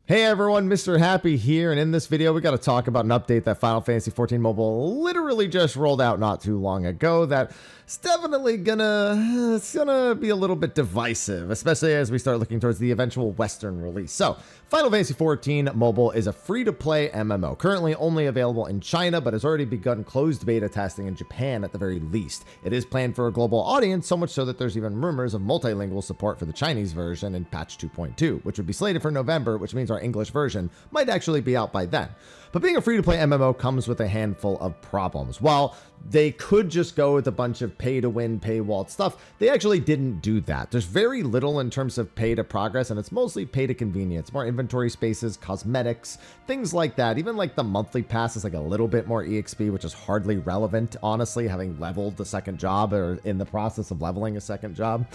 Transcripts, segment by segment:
Hey everyone, Mr. Happy here, and in this video we got to talk about an update that Final Fantasy XIV Mobile literally just rolled out not too long ago that's definitely gonna be a little bit divisive, especially as we start looking towards the eventual Western release. So, Final Fantasy XIV Mobile is a free-to-play MMO, currently only available in China, but has already begun closed beta testing in Japan at the very least. It is planned for a global audience, so much so that there's even rumors of multilingual support for the Chinese version in patch 2.2, which would be slated for November, which means our English version might actually be out by then. But being a free-to-play MMO comes with a handful of problems. While they could just go with a bunch of pay-to-win, paywall stuff, they actually didn't do that. There's very little in terms of pay-to-progress, and it's mostly pay-to-convenience. More inventory spaces, cosmetics, things like that. Even like the monthly pass is like a little bit more EXP, which is hardly relevant, honestly, having leveled the second job or in the process of leveling a second job.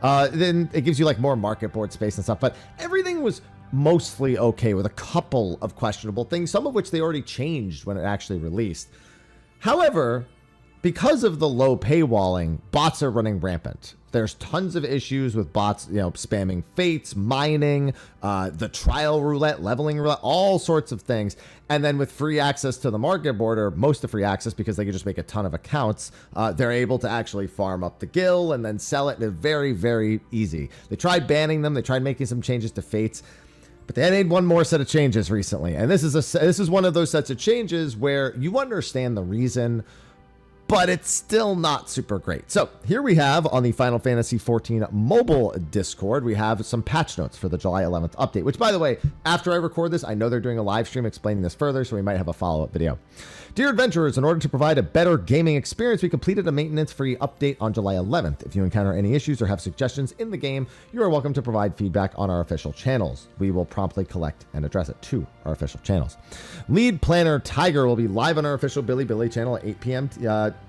Then it gives you like more market board space and stuff, but everything was mostly okay with a couple of questionable things, some of which they already changed when it actually released. However, because of the low paywalling, bots are running rampant. There's tons of issues with bots, spamming fates, mining, the trial roulette, leveling roulette, all sorts of things. And then with free access to the market board, or most of free access because they can just make a ton of accounts, they're able to actually farm up the gil and then sell it. They're very, very easy. They tried banning them. They tried making some changes to fates. But they made one more set of changes recently, and this is one of those sets of changes where you understand the reason, but it's still not super great. So here we have on the Final Fantasy XIV mobile Discord, we have some patch notes for the July 11th update, which, by the way, after I record this, I know they're doing a live stream explaining this further, so we might have a follow-up video. Dear adventurers, in order to provide a better gaming experience, we completed a maintenance-free update on July 11th. If you encounter any issues or have suggestions in the game, you are welcome to provide feedback on our official channels. We will promptly collect and address it to our official channels. Lead Planner Tiger will be live on our official Billy channel at 8 p.m.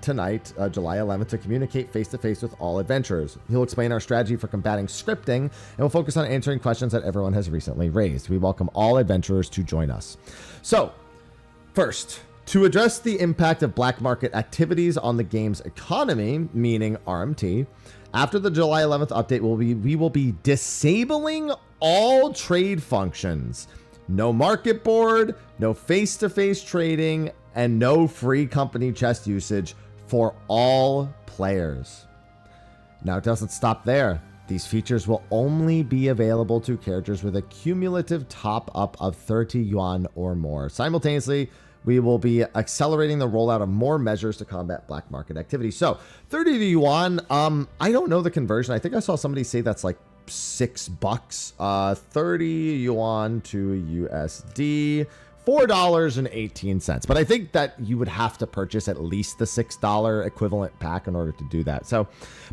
Tonight, July 11th, to communicate face-to-face with all adventurers. He'll explain our strategy for combating scripting, and we'll focus on answering questions that everyone has recently raised. We welcome all adventurers to join us. So, first, to address the impact of black market activities on the game's economy, meaning RMT, after the July 11th update, we will be disabling all trade functions. No market board, no face-to-face trading, and no free company chest usage for all players. Now, it doesn't stop there. These features will only be available to characters with a cumulative top-up of 30 yuan or more. Simultaneously, we will be accelerating the rollout of more measures to combat black market activity. So 30 yuan, I don't know the conversion. I think I saw somebody say that's like $6. 30 yuan to USD, $4.18. But I think that you would have to purchase at least the $6 equivalent pack in order to do that. So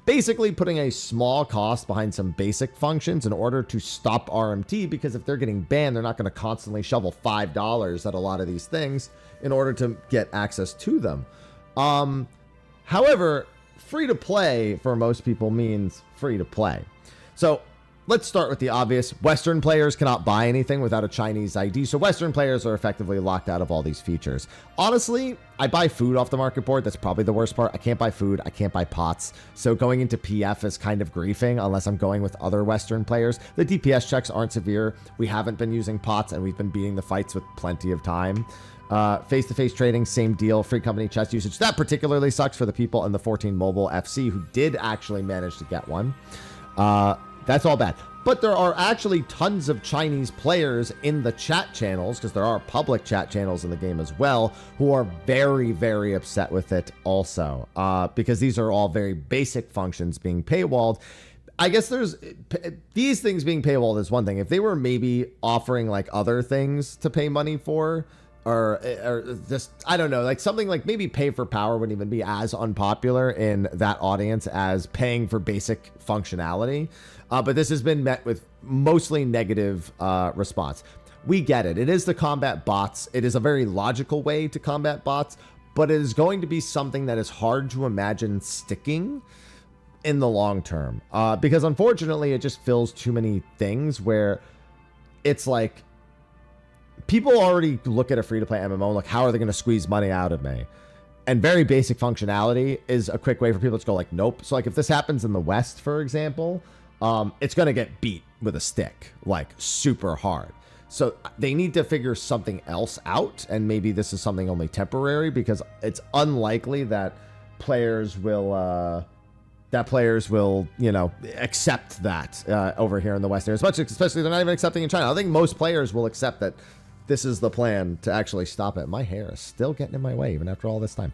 basically putting a small cost behind some basic functions in order to stop RMT, because if they're getting banned, they're not going to constantly shovel $5 at a lot of these things in order to get access to them. However, free to play for most people means free to play. So let's start with the obvious. Western players cannot buy anything without a Chinese ID, so Western players are effectively locked out of all these features. Honestly, I buy food off the market board. That's probably the worst part. I can't buy food. I can't buy pots. So going into PF is kind of griefing unless I'm going with other Western players. The DPS checks aren't severe. We haven't been using pots, and we've been beating the fights with plenty of time. Face-to-face trading, same deal. Free company chest usage. That particularly sucks for the people in the 14 Mobile FC who did actually manage to get one. That's all bad. But there are actually tons of Chinese players in the chat channels, because there are public chat channels in the game as well, who are very, very upset with it also, because these are all very basic functions being paywalled. I guess these things being paywalled is one thing. If they were maybe offering like other things to pay money for, or just, I don't know, like something like maybe pay for power wouldn't even be as unpopular in that audience as paying for basic functionality. But this has been met with mostly negative response. We get it. It is to combat bots. It is a very logical way to combat bots, but it is going to be something that is hard to imagine sticking in the long term. Because unfortunately, it just fills too many things where it's like, people already look at a free-to-play MMO like, how are they going to squeeze money out of me? And very basic functionality is a quick way for people to go like, nope. So like if this happens in the West, for example, it's going to get beat with a stick, like super hard. So they need to figure something else out, and maybe this is something only temporary, because it's unlikely that players will you know, accept that over here in the West. Especially they're not even accepting in China. I think most players will accept that this is the plan to actually stop it. My hair is still getting in my way even after all this time.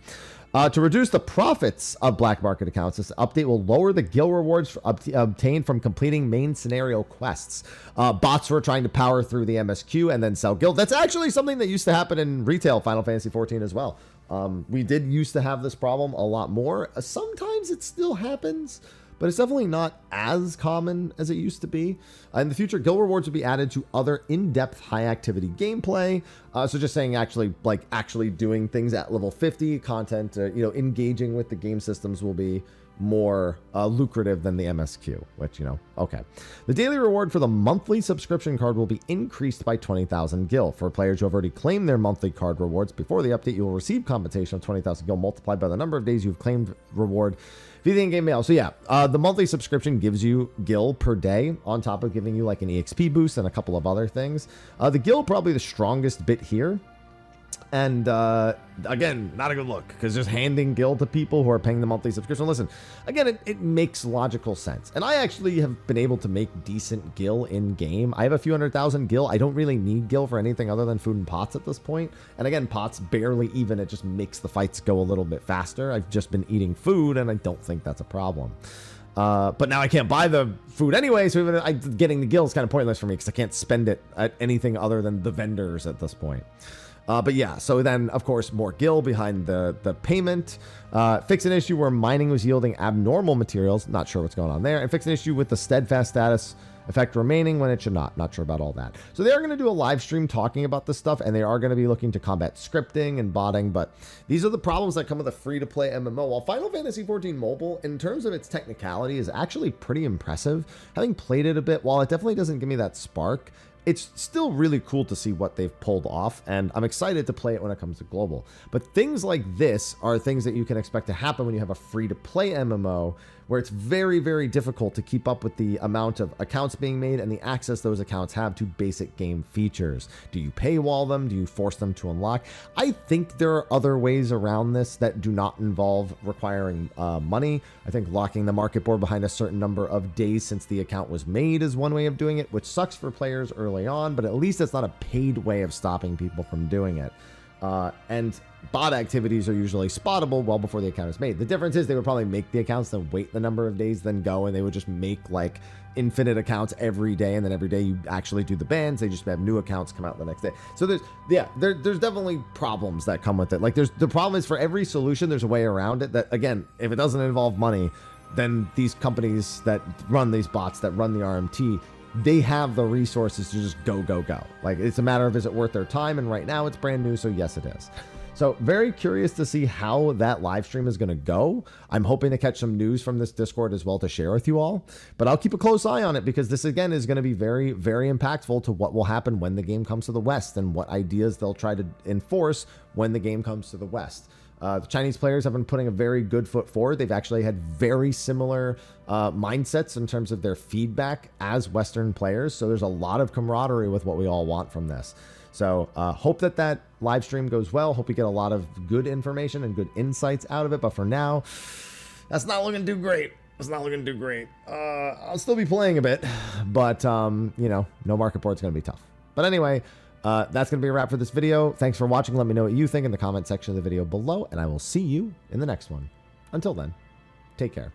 To reduce the profits of black market accounts, this update will lower the gil rewards obtained from completing main scenario quests. Bots were trying to power through the MSQ and then sell gil. That's actually something that used to happen in retail Final Fantasy XIV as well. We did used to have this problem a lot more. Sometimes it still happens, but it's definitely not as common as it used to be. In the future, gil rewards will be added to other in-depth high-activity gameplay. So just saying actually doing things at level 50, content, you know, engaging with the game systems will be more lucrative than the MSQ, which, you know, okay. The daily reward for the monthly subscription card will be increased by 20,000 gil. For players who have already claimed their monthly card rewards before the update, you will receive compensation of 20,000 gil multiplied by the number of days you've claimed reward via the in-game mail. So yeah, the monthly subscription gives you gil per day on top of giving you like an EXP boost and a couple of other things. The gil probably the strongest bit here. And again, not a good look, because just handing gil to people who are paying the monthly subscription. Listen, again, it makes logical sense. And I actually have been able to make decent gil in game. I have a few 100,000 gil. I don't really need gil for anything other than food and pots at this point. And again, pots barely even. It just makes the fights go a little bit faster. I've just been eating food, and I don't think that's a problem. But now I can't buy the food anyway, so even getting the gil is kind of pointless for me, because I can't spend it at anything other than the vendors at this point. But yeah, so then, of course, more gil behind the payment. Fix an issue where mining was yielding abnormal materials. Not sure what's going on there. And fix an issue with the steadfast status effect remaining when it should not. Not sure about all that. So they are going to do a live stream talking about this stuff, and they are going to be looking to combat scripting and botting. But these are the problems that come with a free-to-play MMO. While Final Fantasy XIV Mobile, in terms of its technicality, is actually pretty impressive. Having played it a bit, while it definitely doesn't give me that spark, it's still really cool to see what they've pulled off, and I'm excited to play it when it comes to global. But things like this are things that you can expect to happen when you have a free-to-play MMO, where it's very, very difficult to keep up with the amount of accounts being made and the access those accounts have to basic game features. Do you paywall them? Do you force them to unlock? I think there are other ways around this that do not involve requiring money. I think locking the market board behind a certain number of days since the account was made is one way of doing it, which sucks for players early on, but at least it's not a paid way of stopping people from doing it. And bot activities are usually spottable well before the account is made. The difference is they would probably make the accounts, then wait the number of days, then go, and they would just make like infinite accounts every day, and then every day you actually do the bans. They just have new accounts come out the next day. So there's definitely problems that come with it. Like the problem is, for every solution there's a way around it. That, again, if it doesn't involve money, then these companies that run these bots, that run the RMT, they have the resources to just go. Like, it's a matter of, is it worth their time? And right now it's brand new, so yes, it is. So very curious to see how that live stream is going to go. I'm hoping to catch some news from this Discord as well to share with you all, but I'll keep a close eye on it, because this, again, is going to be very, very impactful to what will happen when the game comes to the West, and what ideas they'll try to enforce when the game comes to the West. The Chinese players have been putting a very good foot forward. They've actually had very similar mindsets in terms of their feedback as Western players. So there's a lot of camaraderie with what we all want from this. So hope that live stream goes well. Hope we get a lot of good information and good insights out of it. But for now, that's not looking too great. It's not looking too great. I'll still be playing a bit, but you know, no market board's going to be tough. But anyway, that's going to be a wrap for this video. Thanks for watching. Let me know what you think in the comment section of the video below, and I will see you in the next one. Until then, take care.